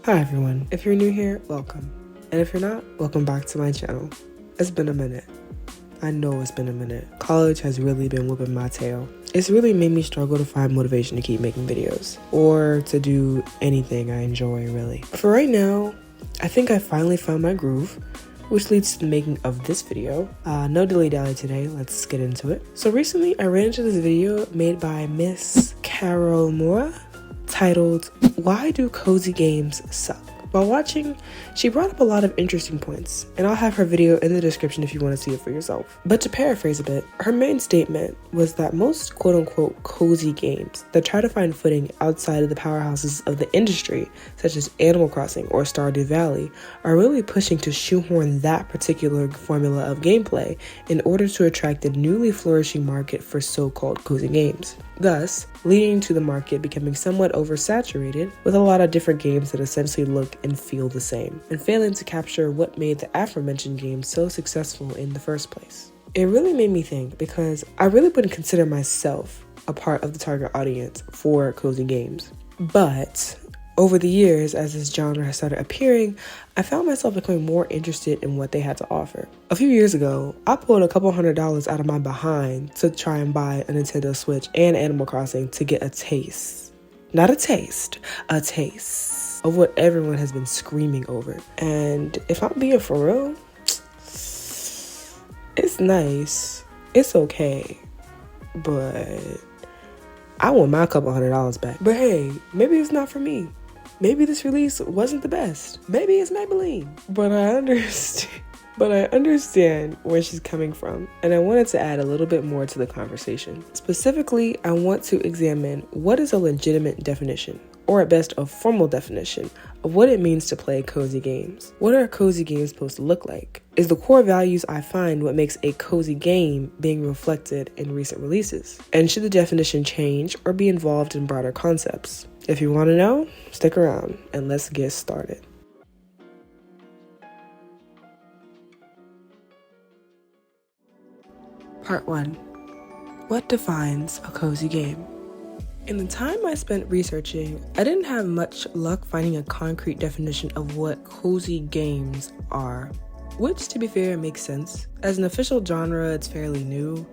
Hi everyone, if you're new here, welcome. And if you're not, welcome back to my channel. It's been a minute. I know it's been a minute. College has really been whipping my tail. It's really made me struggle to find motivation to keep making videos or to do anything I enjoy really. But for right now, I think I finally found my groove, which leads to the making of this video. No dilly-dally today, let's get into it. So recently I ran into this video made by Miss Koramora titled, "Why Do Cozy Games Suck?" While watching, she brought up a lot of interesting points, and I'll have her video in the description if you want to see it for yourself. But to paraphrase a bit, her main statement was that most quote-unquote cozy games that try to find footing outside of the powerhouses of the industry, such as Animal Crossing or Stardew Valley, are really pushing to shoehorn that particular formula of gameplay in order to attract the newly flourishing market for so-called cozy games. Thus, leading to the market becoming somewhat oversaturated with a lot of different games that essentially look and feel the same, and failing to capture what made the aforementioned games so successful in the first place. It really made me think, because I really wouldn't consider myself a part of the target audience for cozy games. But over the years, as this genre has started appearing, I found myself becoming more interested in what they had to offer. A few years ago, I pulled a couple $100s out of my behind to try and buy a Nintendo Switch and Animal Crossing to get a taste. Not a taste, a taste of what everyone has been screaming over. And if I'm being for real, it's nice, it's okay, but I want my couple $100 back. But hey, maybe it's not for me. Maybe this release wasn't the best. Maybe it's Maybelline. But I understand where she's coming from, and I wanted to add a little bit more to the conversation. Specifically, I want to examine what is a legitimate definition, or at best a formal definition, of what it means to play cozy games. What are cozy games supposed to look like? Is the core values I find what makes a cozy game being reflected in recent releases? And should the definition change or be involved in broader concepts? If you want to know, stick around and let's get started. Part 1. What defines a cozy game? In the time I spent researching, I didn't have much luck finding a concrete definition of what cozy games are, which, to be fair, makes sense. As an official genre, it's fairly new,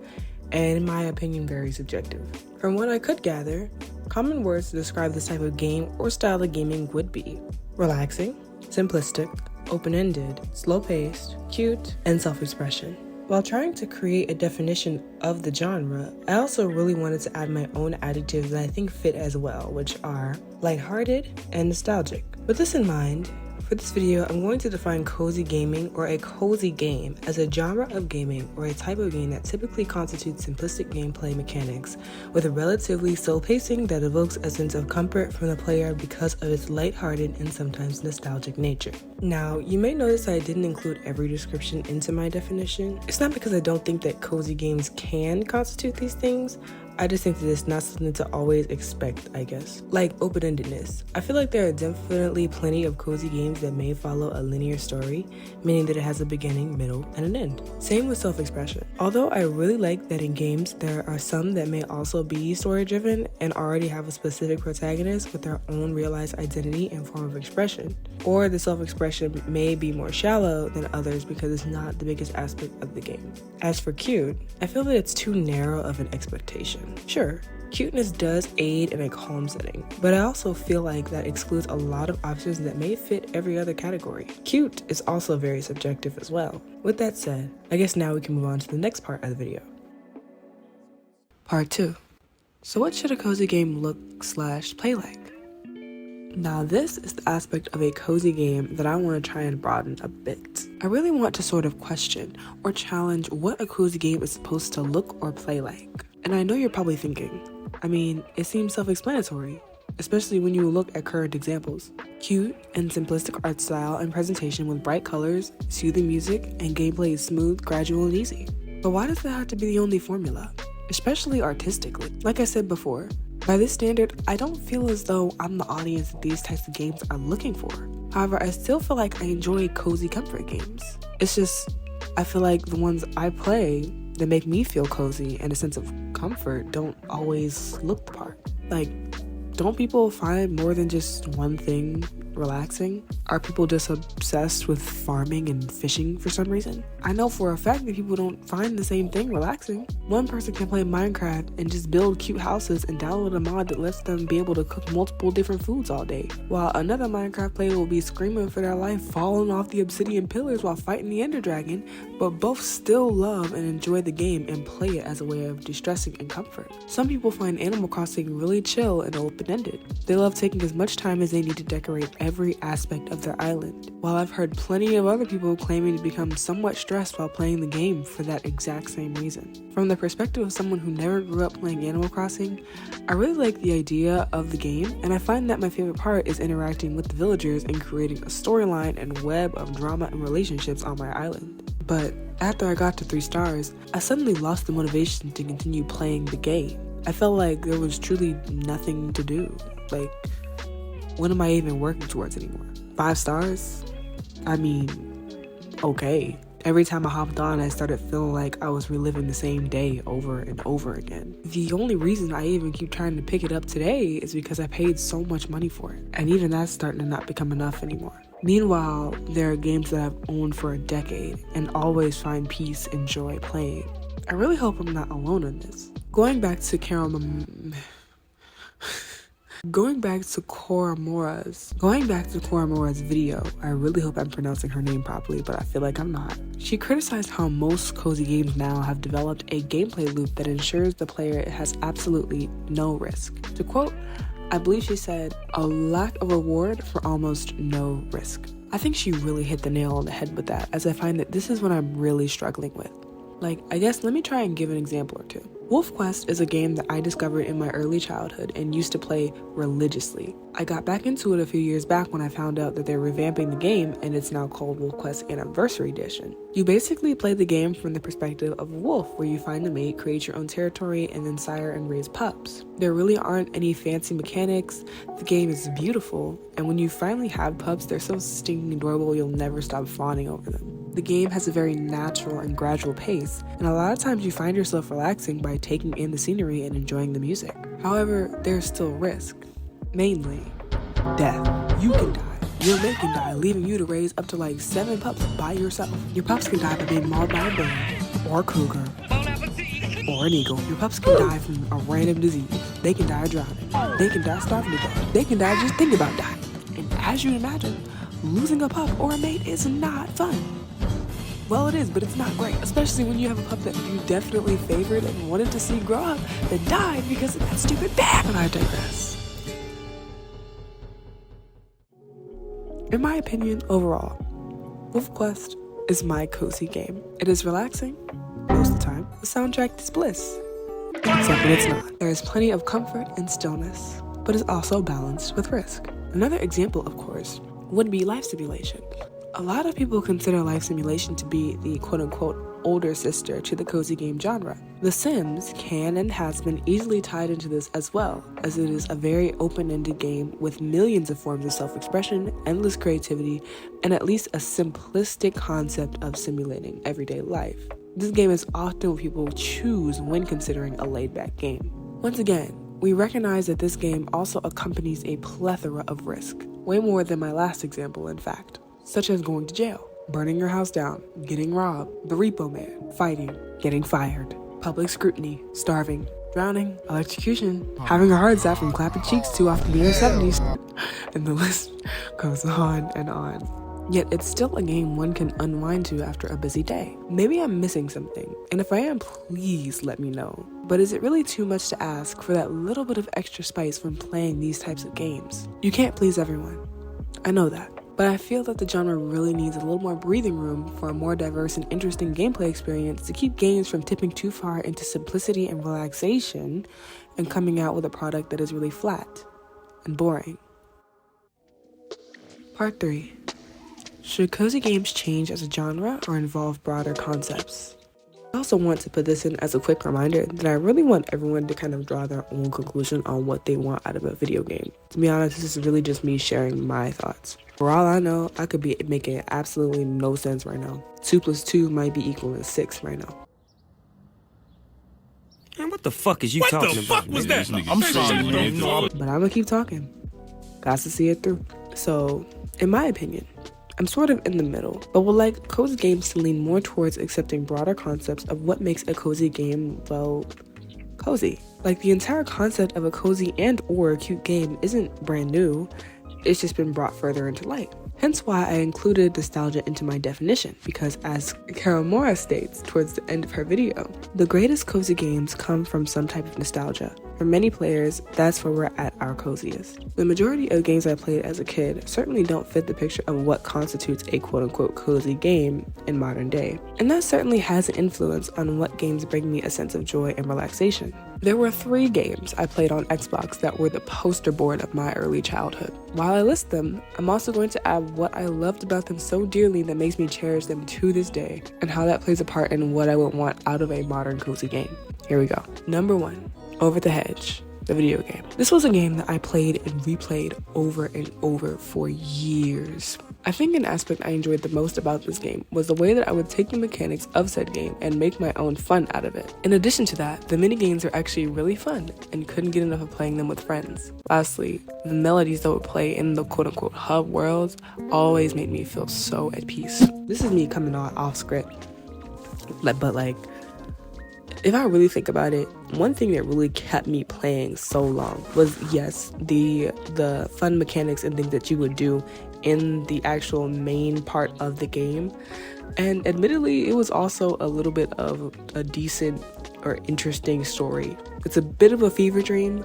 and in my opinion, very subjective. From what I could gather, common words to describe this type of game or style of gaming would be relaxing, simplistic, open-ended, slow-paced, cute, and self-expression. While trying to create a definition of the genre, I also really wanted to add my own adjectives that I think fit as well, which are lighthearted and nostalgic. With this in mind, for this video, I'm going to define cozy gaming or a cozy game as a genre of gaming or a type of game that typically constitutes simplistic gameplay mechanics with a relatively slow pacing that evokes a sense of comfort from the player because of its lighthearted and sometimes nostalgic nature. Now, you may notice I didn't include every description into my definition. It's not because I don't think that cozy games can constitute these things. I just think that it's not something to always expect, I guess. Like open-endedness. I feel like there are definitely plenty of cozy games that may follow a linear story, meaning that it has a beginning, middle, and an end. Same with self-expression. Although I really like that in games there are some that may also be story-driven and already have a specific protagonist with their own realized identity and form of expression. Or the self-expression may be more shallow than others because it's not the biggest aspect of the game. As for cute, I feel that it's too narrow of an expectation. Sure, cuteness does aid in a calm setting, but I also feel like that excludes a lot of options that may fit every other category. Cute is also very subjective as well. With that said, I guess now we can move on to the next part of the video. Part 2. So what should a cozy game look/play like? Now this is the aspect of a cozy game that I want to try and broaden a bit. I really want to sort of question or challenge what a cozy game is supposed to look or play like. And I know you're probably thinking, I mean, it seems self-explanatory, especially when you look at current examples. Cute and simplistic art style and presentation with bright colors, soothing music, and gameplay is smooth, gradual, and easy. But why does that have to be the only formula? Especially artistically. Like I said before, by this standard, I don't feel as though I'm the audience that these types of games are looking for. However, I still feel like I enjoy cozy comfort games. It's just, I feel like the ones I play that make me feel cozy and a sense of comfort don't always look the part. Like, don't people find more than just one thing relaxing? Are people just obsessed with farming and fishing for some reason? I know for a fact that people don't find the same thing relaxing. One person can play Minecraft and just build cute houses and download a mod that lets them be able to cook multiple different foods all day, while another Minecraft player will be screaming for their life, falling off the obsidian pillars while fighting the Ender Dragon, but both still love and enjoy the game and play it as a way of distressing and comfort. Some people find Animal Crossing really chill and open-ended. They love taking as much time as they need to decorate every aspect of their island, while I've heard plenty of other people claiming to become somewhat stressed while playing the game for that exact same reason. From the perspective of someone who never grew up playing Animal Crossing, I really like the idea of the game, and I find that my favorite part is interacting with the villagers and creating a storyline and web of drama and relationships on my island. But after I got to 3 stars, I suddenly lost the motivation to continue playing the game. I felt like there was truly nothing to do. Like, what am I even working towards anymore? 5 stars? I mean, okay. Every time I hopped on, I started feeling like I was reliving the same day over and over again. The only reason I even keep trying to pick it up today is because I paid so much money for it. And even that's starting to not become enough anymore. Meanwhile, there are games that I've owned for a decade and always find peace and joy playing. I really hope I'm not alone in this. Going back to Koramora's video, I really hope I'm pronouncing her name properly, but I feel like I'm not. She criticized how most cozy games now have developed a gameplay loop that ensures the player has absolutely no risk. To quote, I believe she said, "A lack of reward for almost no risk." I think she really hit the nail on the head with that, as I find that this is what I'm really struggling with. Like, I guess let me try and give an example or two. WolfQuest is a game that I discovered in my early childhood and used to play religiously. I got back into it a few years back when I found out that they're revamping the game and it's now called WolfQuest Anniversary Edition. You basically play the game from the perspective of a wolf, where you find a mate, create your own territory, and then sire and raise pups. There really aren't any fancy mechanics, the game is beautiful, and when you finally have pups, they're so stinking adorable you'll never stop fawning over them. The game has a very natural and gradual pace, and a lot of times you find yourself relaxing by taking in the scenery and enjoying the music. However, there's still risk. Mainly, death. You can die. Your mate can die, leaving you to raise up to like 7 pups by yourself. Your pups can die by being mauled by a bear, or a cougar, or an eagle. Your pups can die from a random disease. They can die drowning. They can die starving to death. They can die just thinking about dying. And as you'd imagine, losing a pup or a mate is not fun. Well, it is, but it's not great, especially when you have a pup that you definitely favored and wanted to see grow up that died because of that stupid bear. But I digress. In my opinion, overall, WolfQuest is my cozy game. It is relaxing most of the time. The soundtrack is bliss, except when it's not. There is plenty of comfort and stillness, but it's also balanced with risk. Another example, of course, would be life simulation. A lot of people consider life simulation to be the quote-unquote older sister to the cozy game genre. The Sims can and has been easily tied into this as well, as it is a very open-ended game with millions of forms of self-expression, endless creativity, and at least a simplistic concept of simulating everyday life. This game is often what people choose when considering a laid-back game. Once again, we recognize that this game also accompanies a plethora of risk, way more than my last example, in fact. Such as going to jail, burning your house down, getting robbed, the repo man, fighting, getting fired, public scrutiny, starving, drowning, electrocution, having a heart attack from clapping cheeks too often in the 70s, and the list goes on and on. Yet it's still a game one can unwind to after a busy day. Maybe I'm missing something, and if I am, please let me know. But is it really too much to ask for that little bit of extra spice when playing these types of games? You can't please everyone. I know that. But I feel that the genre really needs a little more breathing room for a more diverse and interesting gameplay experience to keep games from tipping too far into simplicity and relaxation and coming out with a product that is really flat and boring. Part 3. Should cozy games change as a genre or involve broader concepts? I also want to put this in as a quick reminder that I really want everyone to kind of draw their own conclusion on what they want out of a video game. To be honest, this is really just me sharing my thoughts. For all I know, I could be making absolutely no sense right now. 2 + 2 might be equaling 6 right now. Man, what the fuck is you talking about? What the fuck was that? I'm sorry, man. But I'm gonna keep talking. Got to see it through. So, in my opinion, I'm sort of in the middle, but would like cozy games to lean more towards accepting broader concepts of what makes a cozy game, well, cozy. Like, the entire concept of a cozy and or cute game isn't brand new, it's just been brought further into light. Hence why I included nostalgia into my definition, because as Koramora states towards the end of her video, the greatest cozy games come from some type of nostalgia. For many players, that's where we're at our coziest. The majority of games I played as a kid certainly don't fit the picture of what constitutes a quote-unquote cozy game in modern day. And that certainly has an influence on what games bring me a sense of joy and relaxation. There were 3 games I played on Xbox that were the poster board of my early childhood. While I list them, I'm also going to add what I loved about them so dearly that makes me cherish them to this day, and how that plays a part in what I would want out of a modern cozy game. Here we go. Number 1. Over the Hedge, the video game. This was a game that I played and replayed over and over for years. I think an aspect I enjoyed the most about this game was the way that I would take the mechanics of said game and make my own fun out of it. In addition to that, the minigames are actually really fun and couldn't get enough of playing them with friends. Lastly, the melodies that would play in the quote-unquote hub worlds always made me feel so at peace. This is me coming off script, but like, if I really think about it, one thing that really kept me playing so long was, yes, the fun mechanics and things that you would do in the actual main part of the game. And admittedly, it was also a little bit of a decent or interesting story. It's a bit of a fever dream,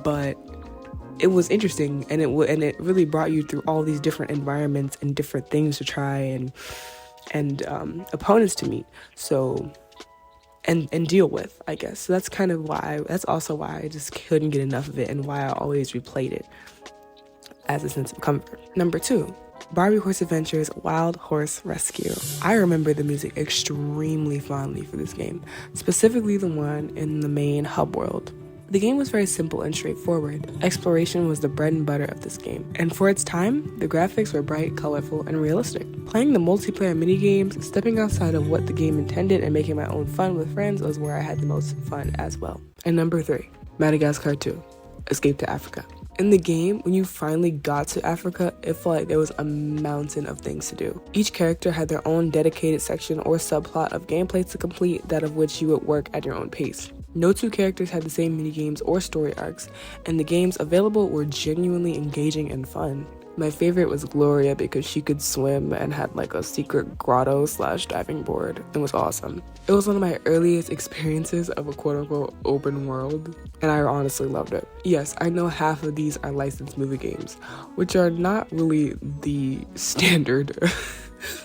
but it was interesting, and it really brought you through all these different environments and different things to try and opponents to meet. So and deal with, I guess. So that's also why I just couldn't get enough of it, and why I always replayed it as a sense of comfort. Number 2, Barbie Horse Adventures Wild Horse Rescue. I remember the music extremely fondly for this game, specifically the one in the main hub world. The game was very simple and straightforward. Exploration was the bread and butter of this game, and for its time, the graphics were bright, colorful, and realistic. Playing the multiplayer minigames, stepping outside of what the game intended, and making my own fun with friends was where I had the most fun as well. And number 3, Madagascar 2, Escape to Africa. In the game, when you finally got to Africa, it felt like there was a mountain of things to do. Each character had their own dedicated section or subplot of gameplay to complete, that of which you would work at your own pace. No 2 characters had the same minigames or story arcs, and the games available were genuinely engaging and fun. My favorite was Gloria because she could swim and had like a secret grotto / diving board. It was awesome. It was one of my earliest experiences of a quote-unquote open world, and I honestly loved it. Yes, I know half of these are licensed movie games, which are not really the standard.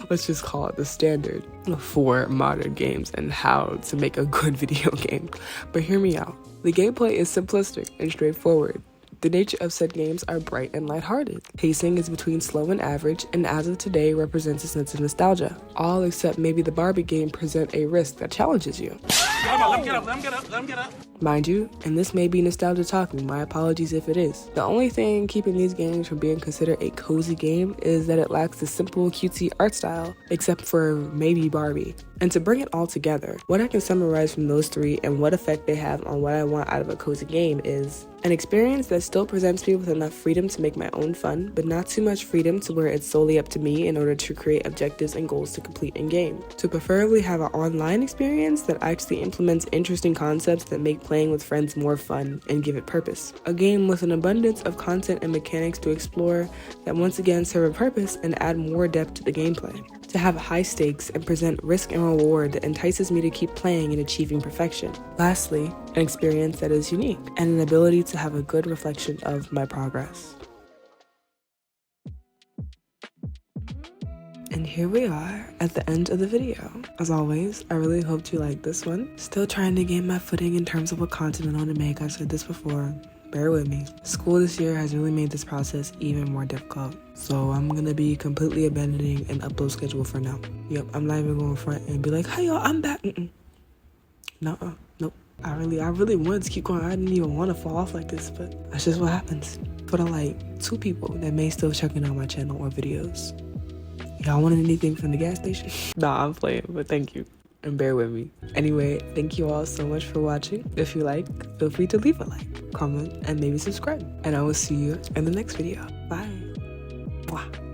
Let's just call it the standard for modern games and how to make a good video game. But hear me out. The gameplay is simplistic and straightforward. The nature of said games are bright and lighthearted. Pacing is between slow and average, and as of today represents a sense of nostalgia. All except maybe the Barbie game present a risk that challenges you. Let him get up. Mind you, and this may be nostalgia talking, my apologies if it is. The only thing keeping these games from being considered a cozy game is that it lacks the simple, cutesy art style, except for maybe Barbie. And to bring it all together, what I can summarize from those 3 and what effect they have on what I want out of a cozy game is an experience that still presents me with enough freedom to make my own fun, but not too much freedom to where it's solely up to me in order to create objectives and goals to complete in game. To preferably have an online experience that actually implements interesting concepts that make playing with friends more fun and give it purpose. A game with an abundance of content and mechanics to explore that once again serve a purpose and add more depth to the gameplay. To have high stakes and present risk and reward that entices me to keep playing and achieving perfection. Lastly, an experience that is unique and an ability to have a good reflection of my progress. And here we are at the end of the video. As always, I really hope you liked this one. Still trying to gain my footing in terms of what content I want to make. I've said this before. Bear with me. School this year has really made this process even more difficult. So I'm gonna be completely abandoning an upload schedule for now. Yep, I'm not even going front and be like, hey y'all, I'm back. Nuh-uh, nope. I really wanted to keep going. I didn't even want to fall off like this, but that's just what happens. For the like 2 people that may still checking out my channel or videos. Y'all wanted anything from the gas station? Nah, I'm playing, but thank you. And bear with me. Anyway, thank you all so much for watching. If you like, feel free to leave a like, comment, and maybe subscribe. And I will see you in the next video. Bye. Mwah.